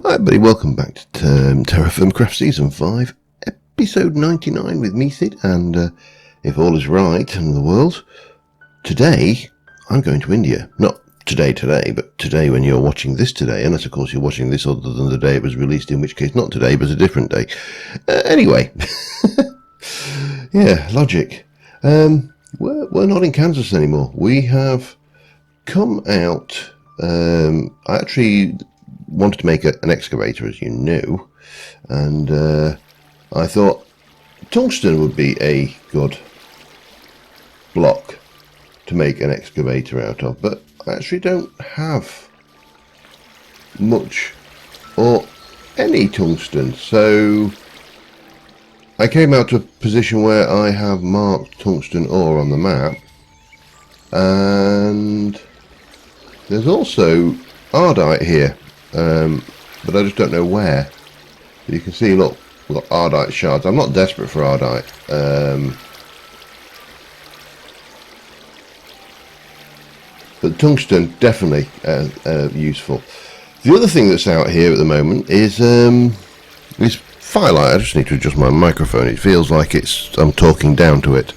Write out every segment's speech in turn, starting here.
Hi everybody, welcome back to TerraFirmaCraft Season 5, Episode 99 with me, Sid, and if all is right in the world, today I'm going to India. Not today, but today when you're watching this today, unless of course you're watching this other than the day it was released, in which case not today, but a different day. Anyway, yeah, logic. We're not in Kansas anymore. We have come out, I actually wanted to make an excavator, as you knew, and I thought tungsten would be a good block to make an excavator out of, but I actually don't have much or any tungsten, so I came out to a position where I have marked tungsten ore on the map, and there's also ardite here. But I just don't know where. You can see, look, we've got ardite shards. I'm not desperate for ardite. But tungsten, definitely useful. The other thing that's out here at the moment is firelight. I just need to adjust my microphone. It feels like I'm talking down to it.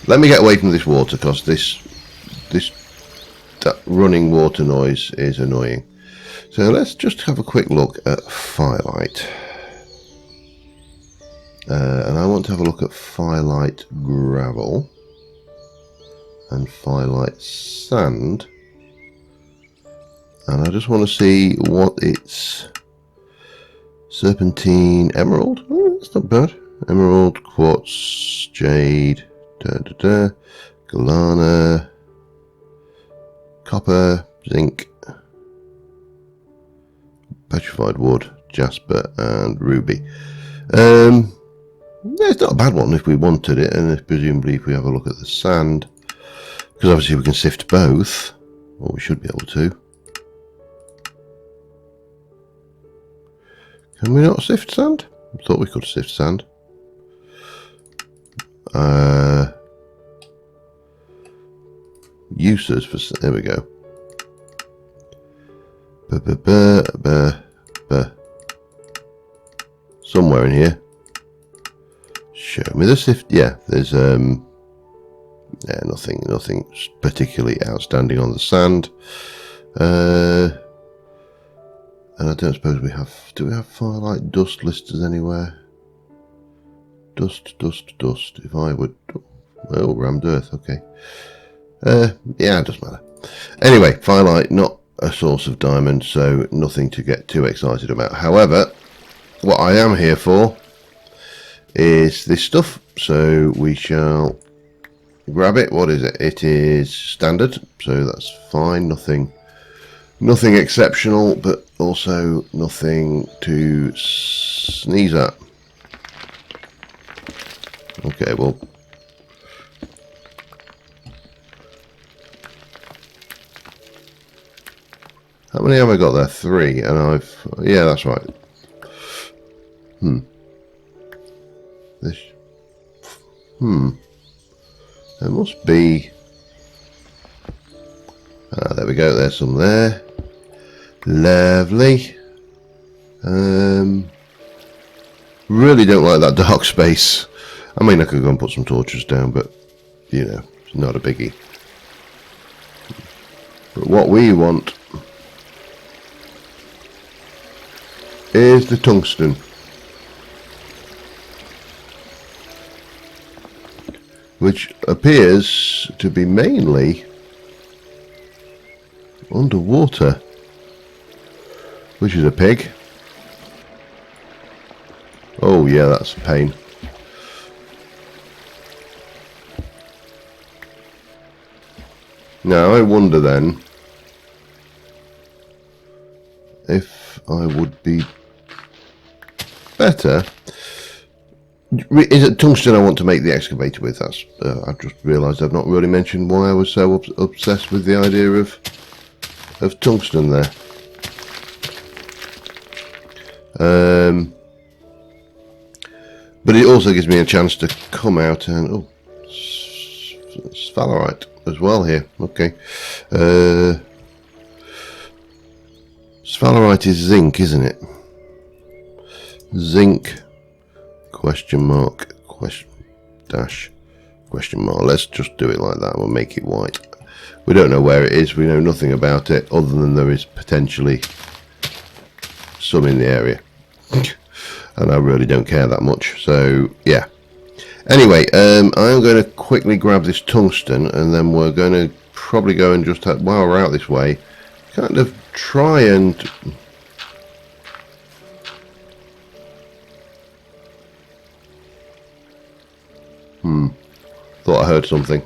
Let me get away from this water, because that running water noise is annoying. So let's just have a quick look at firelight. And I want to have a look at firelight gravel and firelight sand. And I just want to see what it's... Serpentine emerald? Oh, that's not bad. Emerald, quartz, jade, galana, copper, zinc, petrified wood, jasper, and ruby. It's not a bad one if we wanted it, and presumably if we have a look at the sand, because obviously we can sift both, or we should be able to. Can we not sift sand? I thought we could sift sand. Uses for... there we go. Somewhere in here. Show me the sift. Yeah, there's nothing particularly outstanding on the sand. And I don't suppose we have. Do we have firelight dust listers anywhere? Dust. If I would. Oh, rammed earth. Okay. Yeah, it doesn't matter. Anyway, firelight, not a source of diamond, so nothing to get too excited about. However, what I am here for is this stuff, so we shall grab it. What is it? It is standard, so that's fine. Nothing exceptional, but also nothing to sneeze at. Okay, well, how many have I got there? 3, and yeah, that's right. There must be... there we go, there's some there. Lovely. Really don't like that dark space. I mean, I could go and put some torches down, but, you know, it's not a biggie. But what we want is the tungsten, which appears to be mainly underwater, which is a pig. Oh yeah, that's a pain. Now I wonder then if I would be better. Is it tungsten I want to make the excavator with? That's I've just realised I've not really mentioned why I was so obsessed with the idea of tungsten there. But it also gives me a chance to come out and sphalerite as well here. Okay. Sphalerite is zinc, isn't it? Zinc, question mark, question dash, question mark. Let's just do it like that. We'll make it white. We don't know where it is. We know nothing about it other than there is potentially some in the area. And I really don't care that much. So, yeah. Anyway, I'm going to quickly grab this tungsten, and then we're going to probably go and just, while we're out this way, kind of try and... Thought I heard something.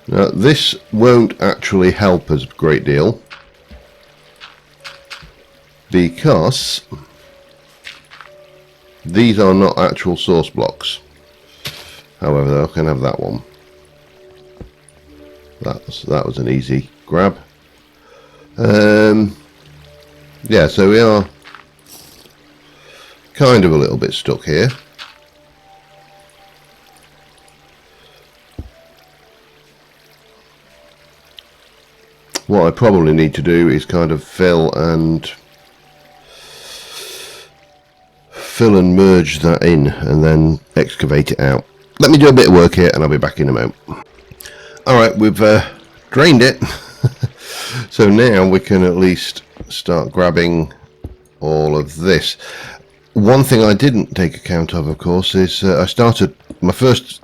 Now, this won't actually help us a great deal, because these are not actual source blocks. However, I can have that one. That was an easy grab. Yeah, so we are kind of a little bit stuck here. What I probably need to do is kind of fill and merge that in and then excavate it out. Let me do a bit of work here and I'll be back in a moment. Alright, we've drained it. So now we can at least start grabbing all of this. One thing I didn't take account of course, is I started my first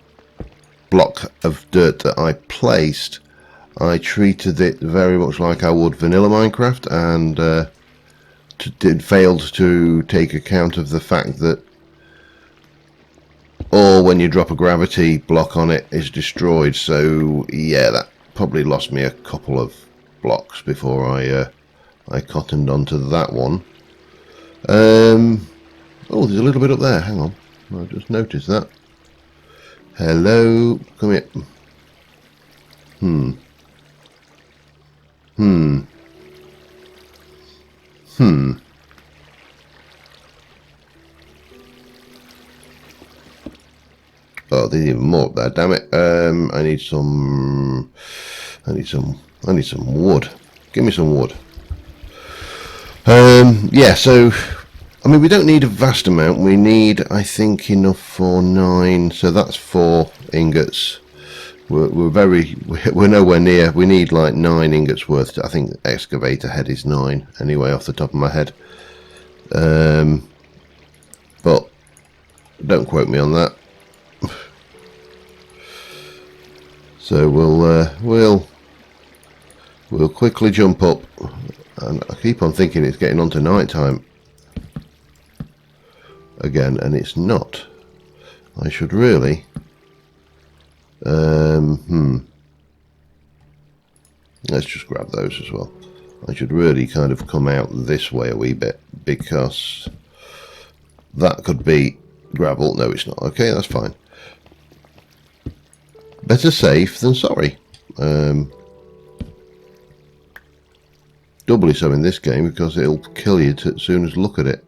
block of dirt that I placed. I treated it very much like I would vanilla Minecraft, and failed to take account of the fact that when you drop a gravity block on it is destroyed. So yeah, that probably lost me a couple of blocks before I cottoned onto that one. Oh, there's a little bit up there. Hang on, I just noticed that. Hello, come here. Oh, there's even more up there. Damn it. I need some wood. Give me some wood. Yeah. So, I mean, we don't need a vast amount. We need, I think, enough for 9. So that's 4 ingots. We're nowhere near. We need like 9 ingots worth. I think the excavator head is 9 anyway, off the top of my head. But don't quote me on that. So we'll quickly jump up, and I keep on thinking it's getting on to night time again, and it's not. I should really. Let's just grab those as well. I should really kind of come out this way a wee bit, because that could be gravel. No, it's not. Okay, that's fine. Better safe than sorry. Doubly so in this game, because it'll kill you as soon as look at it.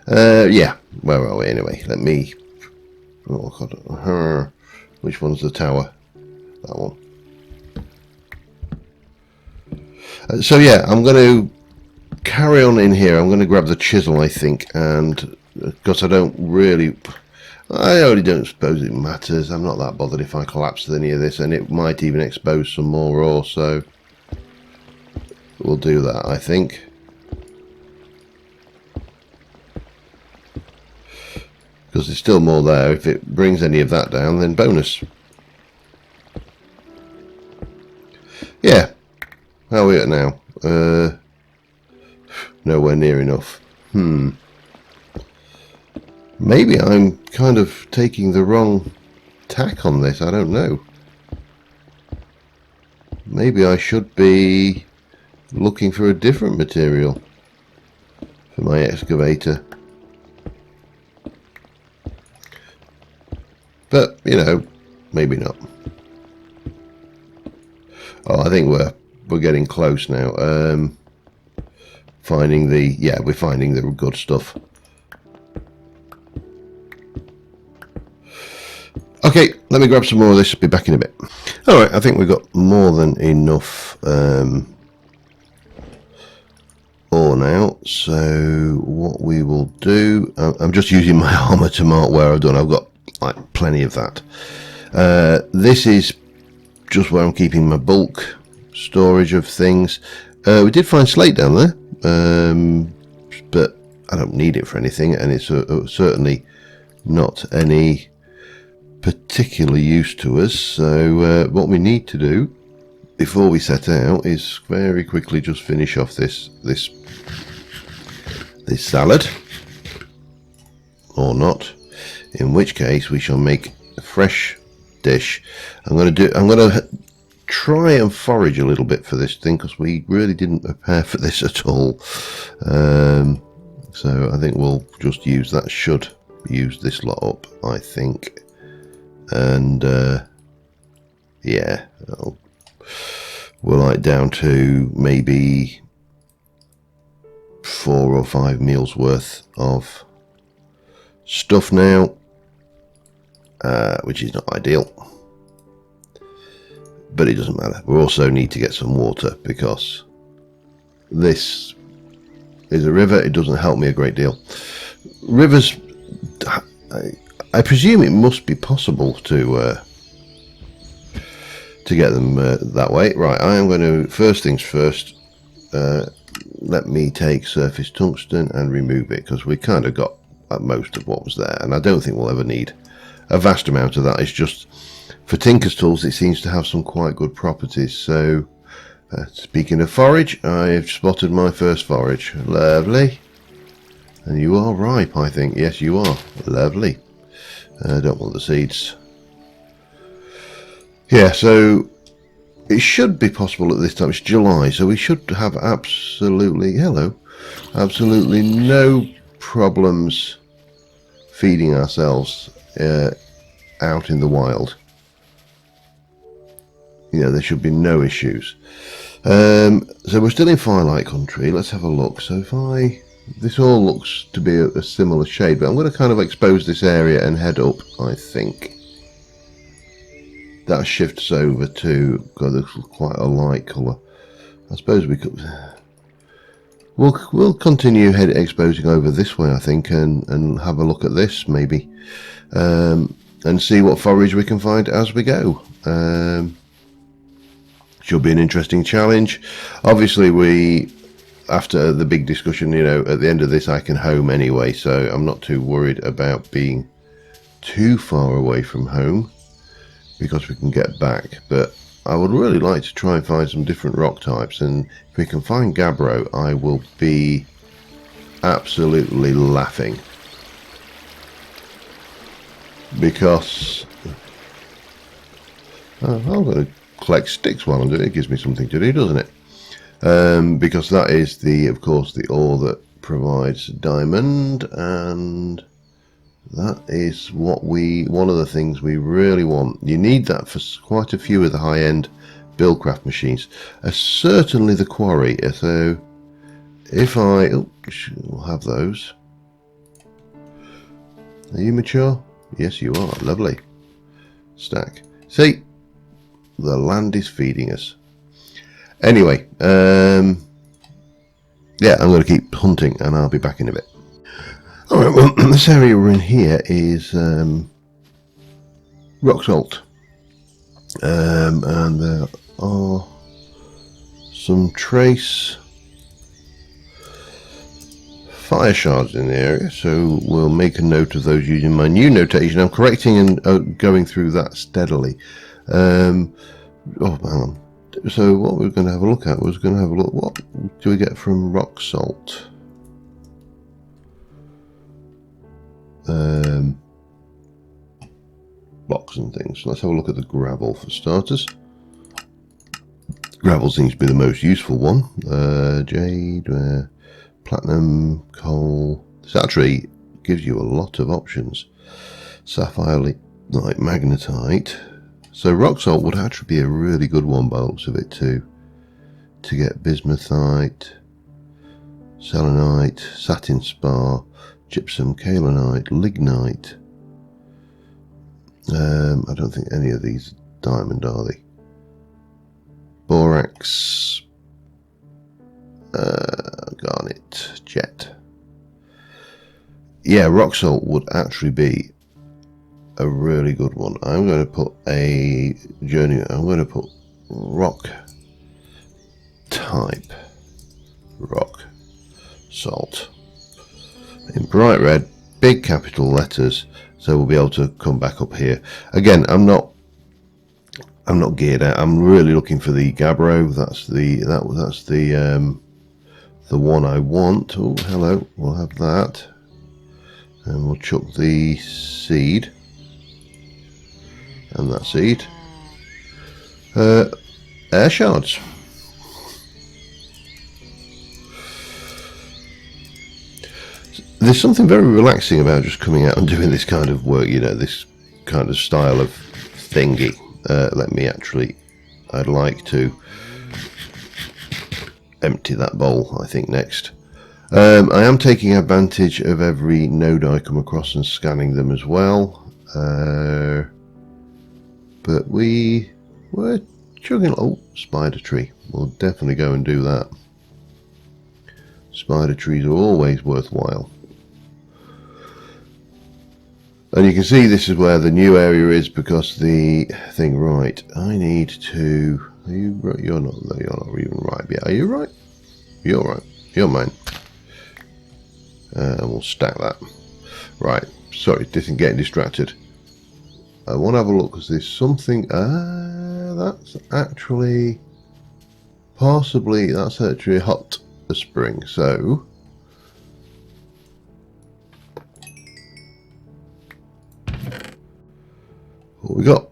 Yeah, where are we anyway? Let me... Oh, God. Which one's the tower? That one. So yeah, I'm going to carry on in here. I'm going to grab the chisel, I think, and because I really don't suppose it matters. I'm not that bothered if I collapse any of this, and it might even expose some more ore, so we'll do that, I think. Because there's still more there. If it brings any of that down, then bonus. Yeah. How are we at now? Nowhere near enough. Maybe I'm kind of taking the wrong tack on this. I don't know. Maybe I should be looking for a different material for my excavator. But, you know, maybe not. Oh, I think we're getting close now. We're finding the good stuff. Okay, Okay, let me grab some more of this. Be back in a bit. All right, I think we've got more than enough ore now. So what we will do, I'm just using my armor to mark where I've done. I've got like plenty of that. This is just where I'm keeping my bulk storage of things. We did find slate down there, but I don't need it for anything, and it's certainly not any particular use to us. So what we need to do before we set out is very quickly just finish off this salad, or not, in which case we shall make a fresh dish. I'm going to try and forage a little bit for this thing, because we really didn't prepare for this at all. So I think we'll just use that. Should use this lot up, I think. And yeah, we're like down to maybe 4 or 5 meals worth of stuff now, which is not ideal, but it doesn't matter. We also need to get some water, because this is a river. It doesn't help me a great deal. Rivers, I presume it must be possible to get them that way. Right, I am going to, first things first, let me take surface tungsten and remove it, because we kind of got most of what was there, and I don't think we'll ever need a vast amount of that. It's just for Tinker's Tools, it seems to have some quite good properties. So speaking of forage, I have spotted my first forage. Lovely. And you are ripe, I think. Yes, you are. Lovely. I don't want the seeds. Yeah, so it should be possible at this time. It's July, so we should have absolutely no problems feeding ourselves out in the wild. You know, there should be no issues. So we're still in Firelight Country. Let's have a look. So if this all looks to be a similar shade, but I'm going to kind of expose this area and head up, I think. That shifts over to, God, this looks quite a light colour. I suppose we could, we'll continue exposing over this way, I think, and have a look at this maybe, and see what forage we can find as we go. Should be an interesting challenge. Obviously, after the big discussion, you know, at the end of this I can home anyway, so I'm not too worried about being too far away from home, because we can get back. But I would really like to try and find some different rock types, and if we can find gabbro, I will be absolutely laughing, because I'm going to collect sticks while I'm doing it. It gives me something to do, doesn't it? Because that is of course the ore that provides diamond, and that is one of the things we really want. You need that for quite a few of the high-end buildcraft machines, certainly the quarry. So if we'll have those. Are you mature? Yes, you are. Lovely. Stack. See, the land is feeding us. Anyway, yeah, I'm going to keep hunting, and I'll be back in a bit. Alright, well, this area we're in here is rock salt, and there are some trace fire shards in the area, so we'll make a note of those using my new notation. I'm correcting and going through that steadily. Oh, hang on. So what we're going to have a look at was what do we get from rock salt? Blocks and things. So let's have a look at the gravel for starters. Gravel seems to be the most useful one. Jade, platinum, coal. This actually gives you a lot of options. Sapphire, like magnetite. So rock salt would actually be a really good one by the looks of it too. To get bismuthite, selenite, satin spar, gypsum, kaolinite, lignite. I don't think any of these are diamond, are they? Borax, garnet, jet. Yeah, rock salt would actually be a really good one. I'm going to put a journey. I'm going to put rock type rock salt in bright red, big capital letters, so we'll be able to come back up here again. I'm not geared out. I'm really looking for the gabbro. That's the one I want. Oh, hello. We'll have that, and we'll chuck the seed and that seed. Air shards. There's something very relaxing about just coming out and doing this kind of work, you know, this kind of style of thingy. I'd like to empty that bowl, I think, next. I am taking advantage of every node I come across and scanning them as well. But we're chugging. Oh, spider tree. We'll definitely go and do that. Spider trees are always worthwhile. And you can see this is where the new area is, because the thing, right, I need to, you're not even right. Yeah, are you right? You're right. You're mine. And we'll stack that. Right, sorry, getting distracted. I want to have a look, because there's something, that's actually, possibly, that's actually a hot spring, so what we got?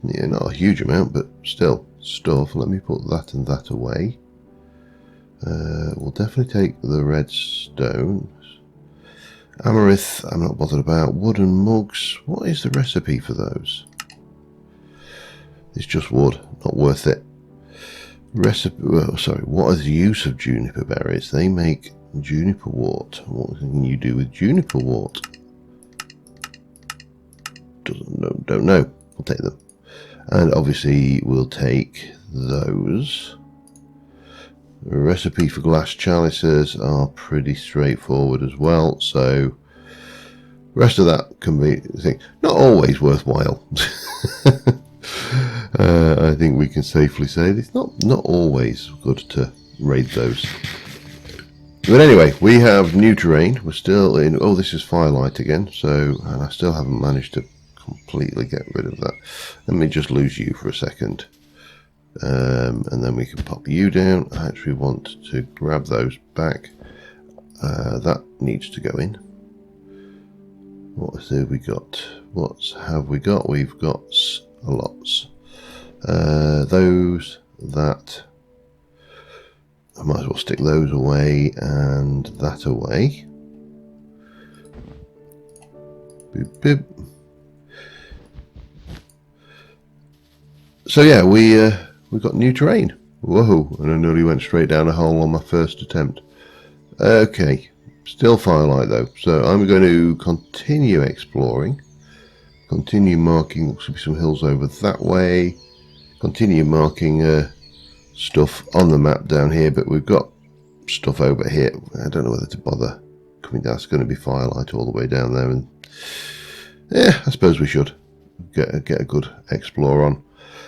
Yeah, not a huge amount, but still stuff. Let me put that and that away. We'll definitely take the redstone. Amarith, I'm not bothered about. Wooden mugs. What is the recipe for those? It's just wood, not worth it. Recipe. Oh, sorry. What is the use of juniper berries? They make juniper wort. What can you do with juniper wort? Don't know. We'll take them, and obviously we'll take those. The recipe for glass chalices are pretty straightforward as well, so rest of that can be, I think, not always worthwhile. I think we can safely say it's not always good to raid those. But anyway, we have new terrain. We're still in. Oh, this is firelight again. So, and I still haven't managed to completely get rid of that. Let me just lose you for a second, and then we can pop you down. I actually want to grab those back. That needs to go in. What have we got? What have we got? We've got lots. Those, that. I might as well stick those away and that away. Boop, boop. So yeah, we got new terrain. Whoa! And I nearly went straight down a hole on my first attempt. Okay, still firelight though. So I'm going to continue exploring, continue marking. Looks to be some hills over that way. Continue marking stuff on the map down here, but we've got stuff over here. I don't know whether to bother coming down. It's going to be firelight all the way down there, and yeah, I suppose we should get a good explore on.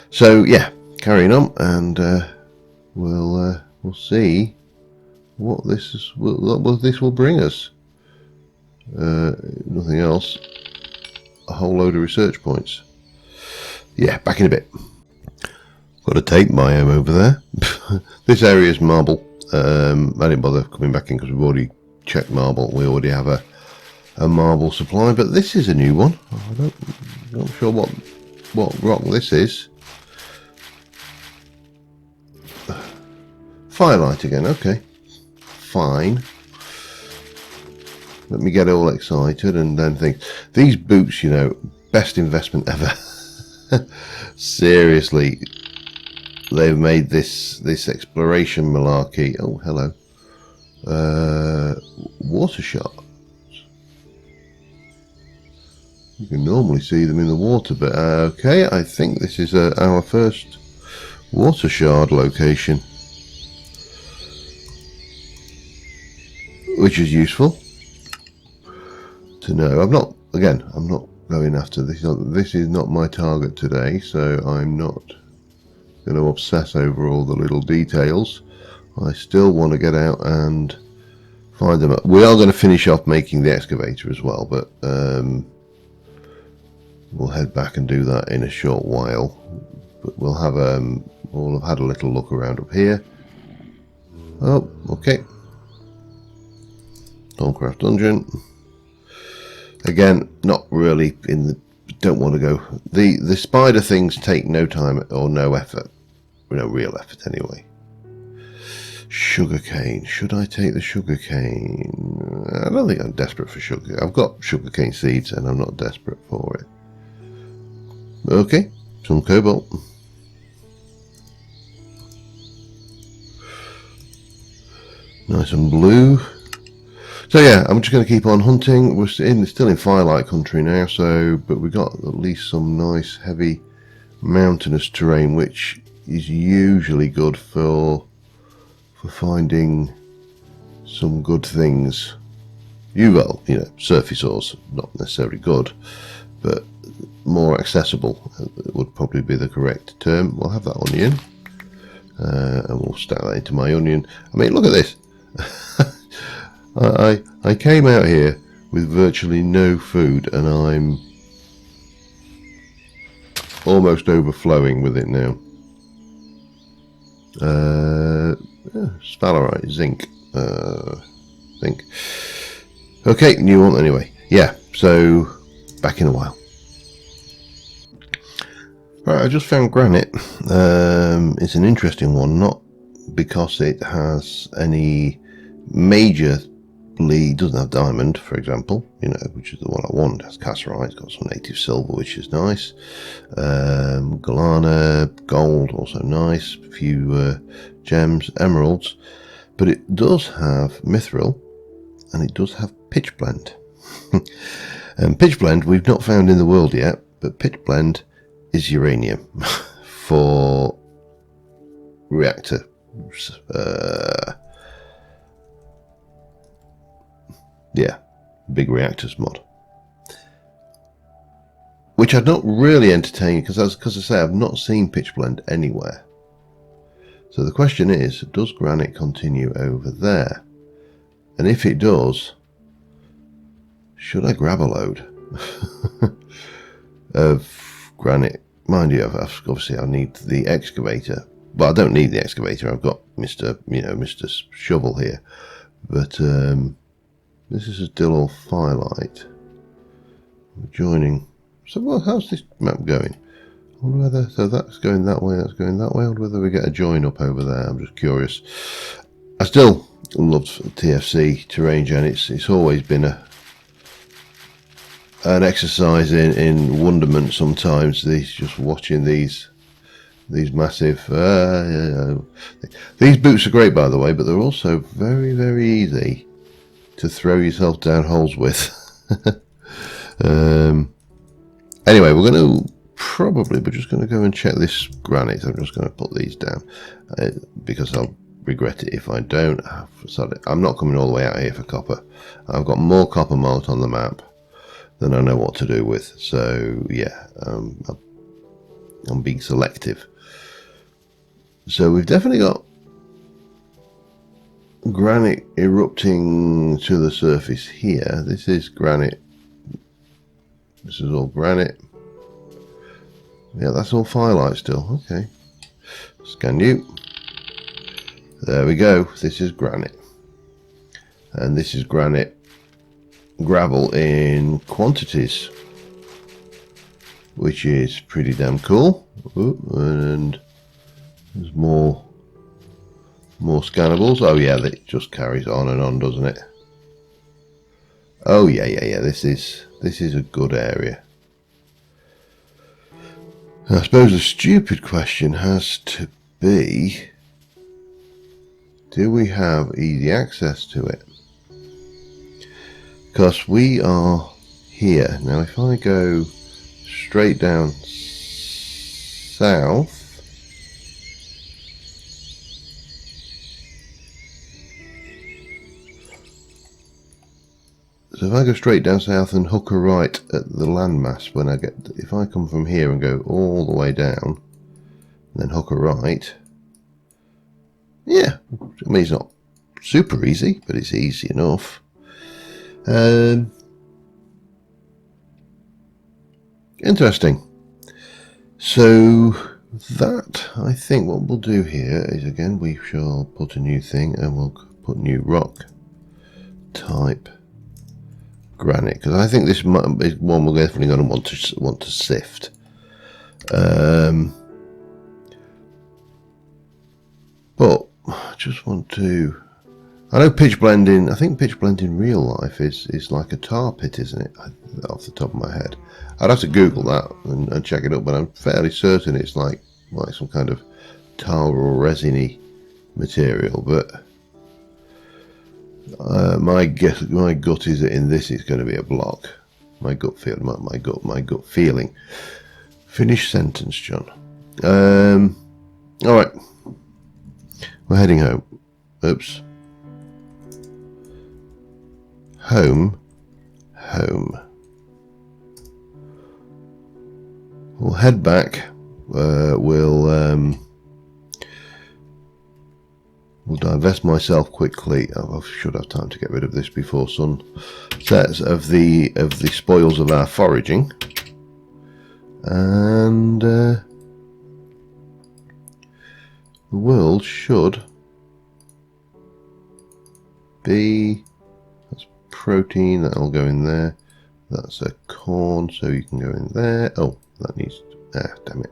So yeah, carrying on, and we'll see what this will bring us. Nothing else. A whole load of research points. Yeah, back in a bit. Got a tape biome over there. This area is marble. I didn't bother coming back in because we've already checked marble. We already have a marble supply, but this is a new one. I'm not sure what rock this is. Firelight again. Okay, fine. Let me get all excited and then think. These boots, you know, best investment ever. Seriously. They've made this exploration malarkey. Oh, hello. Water shards. You can normally see them in the water, but okay, I think this is our first water shard location, which is useful to know. I'm not going after this. This is not my target today, so I'm not going to obsess over all the little details. I still want to get out and find them. We are going to finish off making the excavator as well, but we'll head back and do that in a short while. But we'll have had a little look around up here. Oh, okay. Stormcraft dungeon. Again, not really in the. Don't want to go. The spider things take no time or no effort. No real effort anyway. Sugarcane. Should I take the sugarcane? I don't think I'm desperate for sugar. I've got sugarcane seeds and I'm not desperate for it. Okay, some cobalt. Nice and blue. So yeah, I'm just going to keep on hunting. We're still in Firelight Country now, but we got at least some nice heavy mountainous terrain, which is usually good for finding some good things. Surface ores, not necessarily good, but more accessible would probably be the correct term. We'll have that onion, and we'll stack that into my onion. I mean, look at this. I came out here with virtually no food, and I'm almost overflowing with it now. Sphalerite, zinc, zinc. Okay, new one anyway. Yeah, so back in a while. Right, I just found granite. It's an interesting one, not because it has any major. Doesn't have diamond, for example, which is the one I want. It has cassiterite, it's got some native silver, which is nice. Galana, gold, also nice. A few gems, emeralds, but it does have mithril, and it does have pitch blend. And pitch blend we've not found in the world yet, but pitch blend is uranium for reactor. Yeah, big reactors mod, which I'd not really entertained because I say I've not seen pitch blend anywhere. So the question is, does granite continue over there? And if it does, should I grab a load of granite? Mind you, obviously I need the excavator, but I don't need the excavator. I've got Mr. Shovel here, but this is still all firelight. We're joining. So, well, how's this map going? I wonder whether, so that's going that way, that's going that way. I wonder whether we get a join up over there. I'm just curious. I still loved TFC Terrain Gen. It's always been an exercise in wonderment. Sometimes just watching these massive. These boots are great, by the way, but they're also very, very easy to throw yourself down holes with. Anyway, we're just going to go and check this granite. I'm just going to put these down because I'll regret it if I don't. I'm not coming all the way out here for copper. I've got more copper malt on the map than I know what to do with. So yeah, I'm being selective. So we've definitely got granite erupting to the surface here. This is granite. This is all granite. Yeah, that's all firelight still. Okay. Scan you. There we go. This is granite. And this is granite gravel in quantities, which is pretty damn cool. Ooh, and there's more scannables. Oh yeah, that just carries on and on, doesn't it? Oh yeah. This is a good area. I suppose the stupid question has to be, do we have easy access to it? Because we are here. Now if I go straight down south, so if I go straight down south and hook a right at the landmass, when I get, if I come from here and go all the way down, and then hook a right, yeah, I mean it's not super easy, but it's easy enough. Interesting. So that, I think what we'll do here is, again, we shall put a new thing and we'll put new rock type granite, because I think this is one we're definitely going to want to sift. But I just want to, I know pitch blending, I think pitch blend in real life is like a tar pit, isn't it? Off the top of my head. I'd have to Google that and check it up, but I'm fairly certain it's like some kind of tar or resiny material. But my gut is that in this it's going to be a block. My gut feeling, my gut feeling. Finish sentence, John. All right, we're heading home. Oops. Home. We'll head back. We'll divest myself quickly. I should have time to get rid of this before sunsets of the spoils of our foraging, and the world should be. That's protein. That'll go in there. That's a corn, so you can go in there. Oh, that needs. Damn it.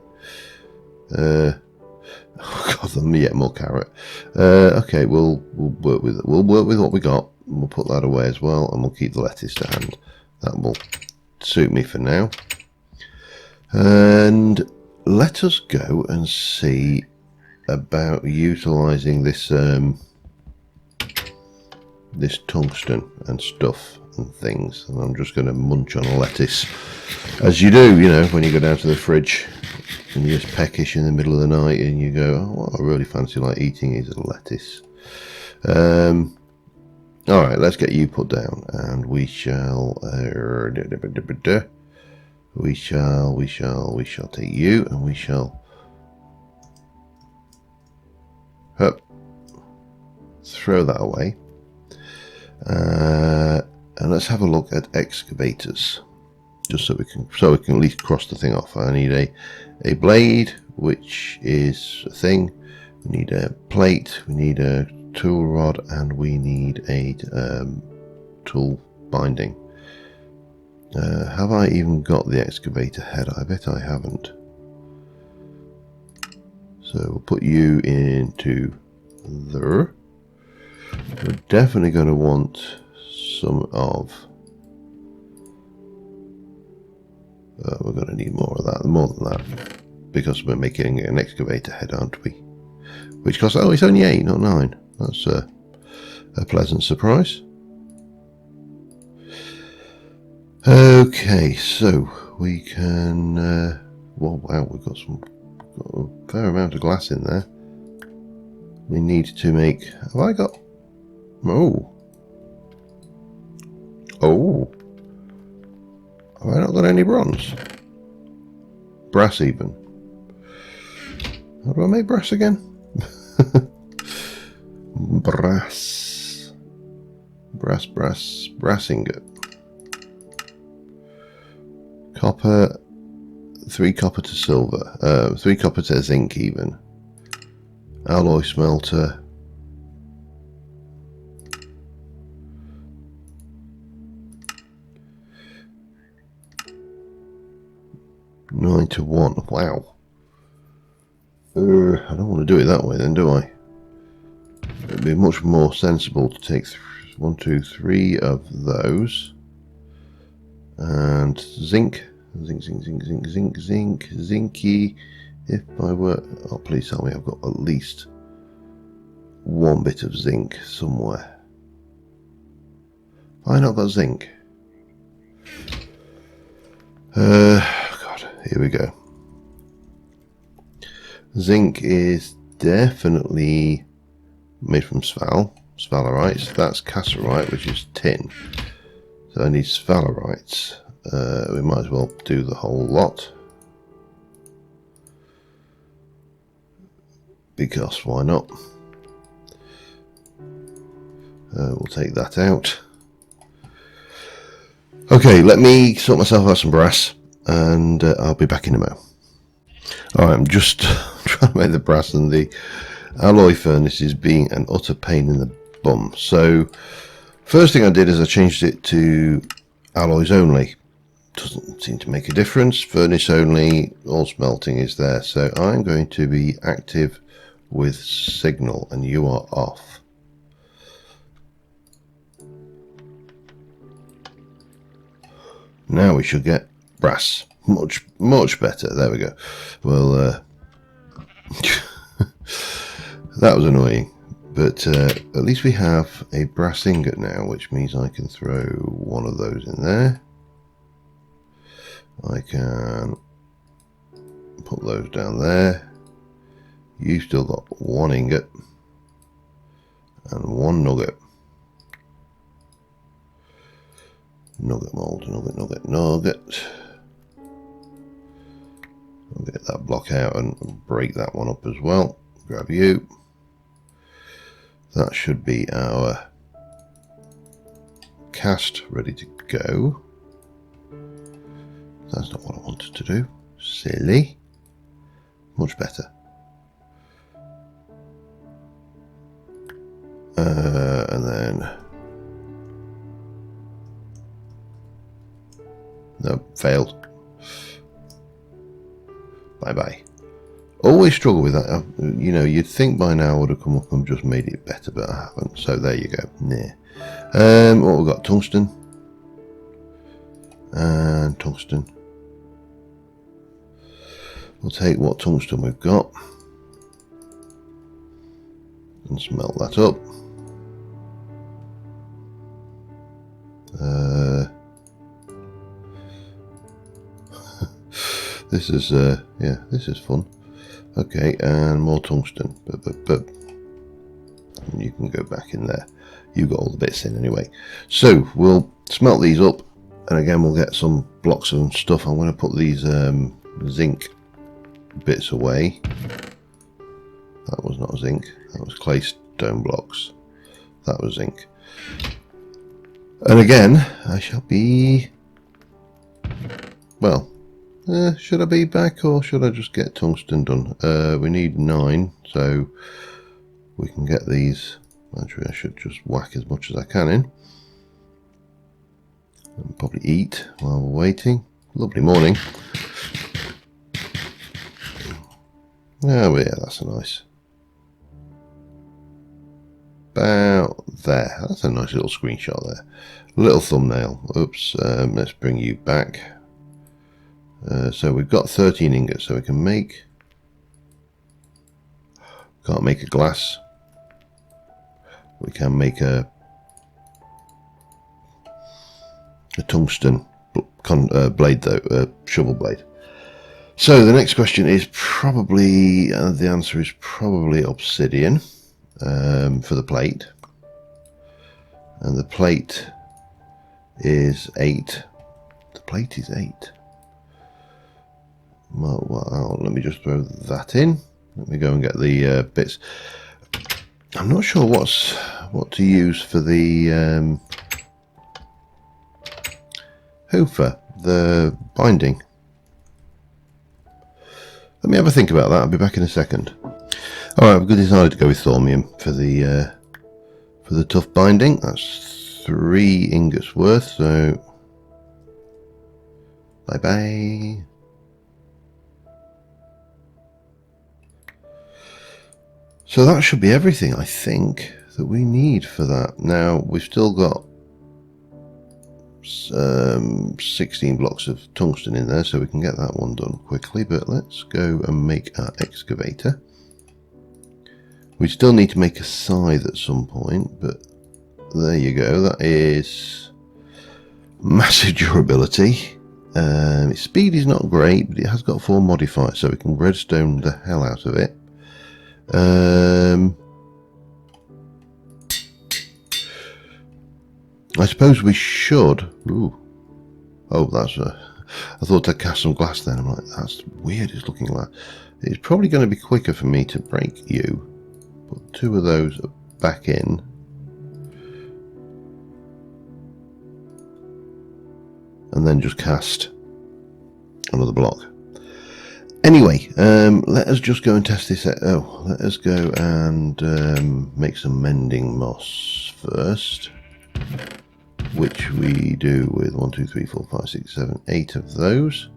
Oh God, yet more carrot. Okay, we'll work with what we got. We'll put that away as well, and we'll keep the lettuce to hand. That will suit me for now. And let us go and see about utilising this this tungsten and stuff and things. And I'm just going to munch on a lettuce, as you do, you know, when you go down to the fridge and you're just peckish in the middle of the night and you go, oh, what I really fancy like eating is a lettuce. All right, let's get you put down, and we shall we shall take you, and we shall throw that away. And let's have a look at excavators, just so we can at least cross the thing off. I need a blade, which is a thing. We need a plate. We need a tool rod, and we need a tool binding. Have I even got the excavator head? I bet I haven't. So we'll put you into there. We're definitely going to want some of. We're going to need more of that, more than that, because we're making an excavator head, aren't we? Which costs, oh, it's only 8, not 9. That's a pleasant surprise. Okay, so we can. Well, wow, we've got a fair amount of glass in there. We need to make. Have I got? Oh. Have I not got any bronze? Brass even. How do I make brass again? Brass ingot. Copper, 3 copper to silver, 3 copper to zinc even. Alloy smelter. Nine to 1. Wow. I don't want to do it that way then, do I? It'd be much more sensible to take 1, 2, 3 of those. And zinc. Zinky. If I were... Oh, please tell me I've got at least 1 bit of zinc somewhere. Have I not got zinc? God, here we go. Zinc is definitely made from sphalerites. That's cassiterite, which is tin. So I need sphalerites. We might as well do the whole lot, because why not? We'll take that out. Okay, let me sort myself out some brass, and I'll be back in a moment. Alright, I'm just trying to make the brass, and the alloy furnace is being an utter pain in the bum. So, first thing I did is I changed it to alloys only. Doesn't seem to make a difference. Furnace only, all smelting is there. So I'm going to be active with signal, and you are off. Now we should get brass. Much better. There we go. Well, that was annoying. But at least we have a brass ingot now, which means I can throw one of those in there. I can put those down there. You've still got one ingot and one nugget. Nugget mold, nugget. I'll get that block out and break that one up as well. Grab you. That should be our cast ready to go. That's not what I wanted to do. Silly. Much better. And then... No, failed. Bye-bye. Always struggle with that. You know, you'd think by now I would have come up and just made it better, but I haven't. So there you go. Nah. What we've got? Tungsten. And tungsten. We'll take what tungsten we've got and smelt that up. This is yeah, this is fun. Okay, and more tungsten, but you can go back in there. You got all the bits in anyway. So we'll smelt these up, and again we'll get some blocks and stuff. I'm going to put these zinc bits away. That was not zinc, that was clay stone blocks. That was zinc. And again, I shall be, well, should I be back or should I just get tungsten done? We need 9, so we can get these. Actually, I should just whack as much as I can in. And probably eat while we're waiting. Lovely morning. Oh yeah, that's nice. About there. That's a nice little screenshot there. Little thumbnail. Oops. Let's bring you back. So we've got 13 ingots, so we can make. Can't make a glass. We can make a tungsten blade, though, shovel blade. So the next question is probably, the answer is probably obsidian for the plate. And the plate is 8. The plate is 8. Well, let me just throw that in. Let me go and get the bits. I'm not sure what to use for the hoofer, the binding. Let me have a think about that. I'll be back in a second. Alright, I've decided to go with thornium for the tough binding. That's 3 ingots worth, so bye bye. So that should be everything, I think, that we need for that. Now we've still got 16 blocks of tungsten in there, so we can get that one done quickly. But let's go and make our excavator. We still need to make a scythe at some point, but there you go. That is massive durability. Its speed is not great, but it has got 4 modifiers, so we can redstone the hell out of it. I suppose we should. Ooh. Oh, that's I thought I'd cast some glass then. I'm like, that's weird. It's looking like it's probably going to be quicker for me to break you. Put 2 of those back in. And then just cast another block. Anyway, let us just go and test this out. Oh, let us go and make some mending moss first, which we do with 1, 2, 3, 4, 5, 6, 7, 8 of those.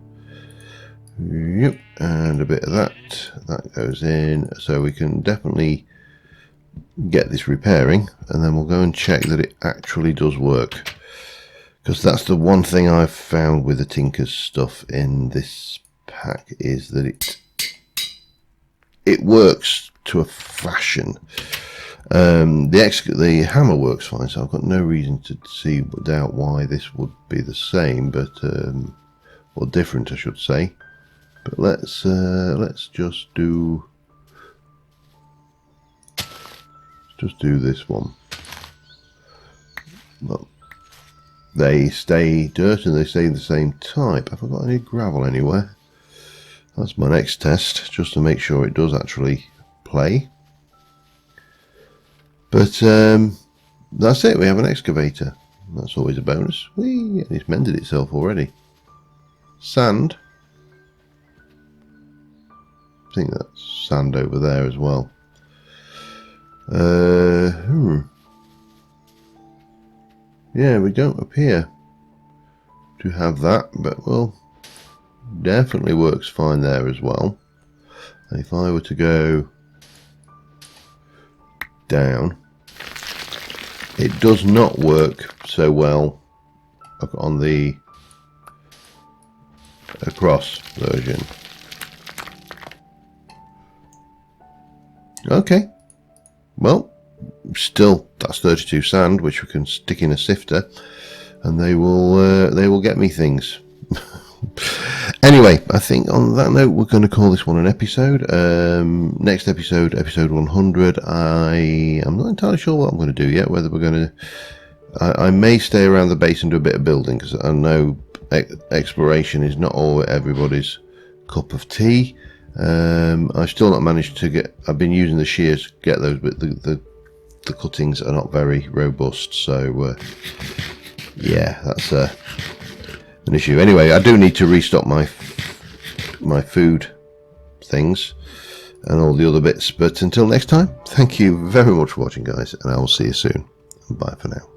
Yep, and a bit of that goes in, so we can definitely get this repairing, and then we'll go and check that it actually does work, because that's the one thing I've found with the Tinker's stuff in this pack, is that it works to a fashion. The hammer works fine, so I've got no reason to doubt why this would be the same, but or different, I should say. But let's just do this one. Well, they stay dirt and they stay the same type. Have I got any gravel anywhere? That's my next test, just to make sure it does actually play. But that's it, we have an excavator. That's always a bonus. Whee, it's mended itself already. Sand. I think that's sand over there as well. Yeah, we don't appear to have that, but well, definitely works fine there as well. And if I were to go down, it does not work so well on the across version. Okay, well, still that's 32 sand, which we can stick in a sifter, and they will get me things. Anyway, I think on that note, we're going to call this one an episode. Next episode, episode 100. I am not entirely sure what I'm going to do yet. Whether we're going to, I may stay around the base and do a bit of building, because I know exploration is not all everybody's cup of tea. I've still not managed to get. I've been using the shears to get those, but the cuttings are not very robust. So yeah, that's an issue. Anyway, I do need to restock my food things and all the other bits. But until next time, thank you very much for watching, guys, and I will see you soon. Bye for now.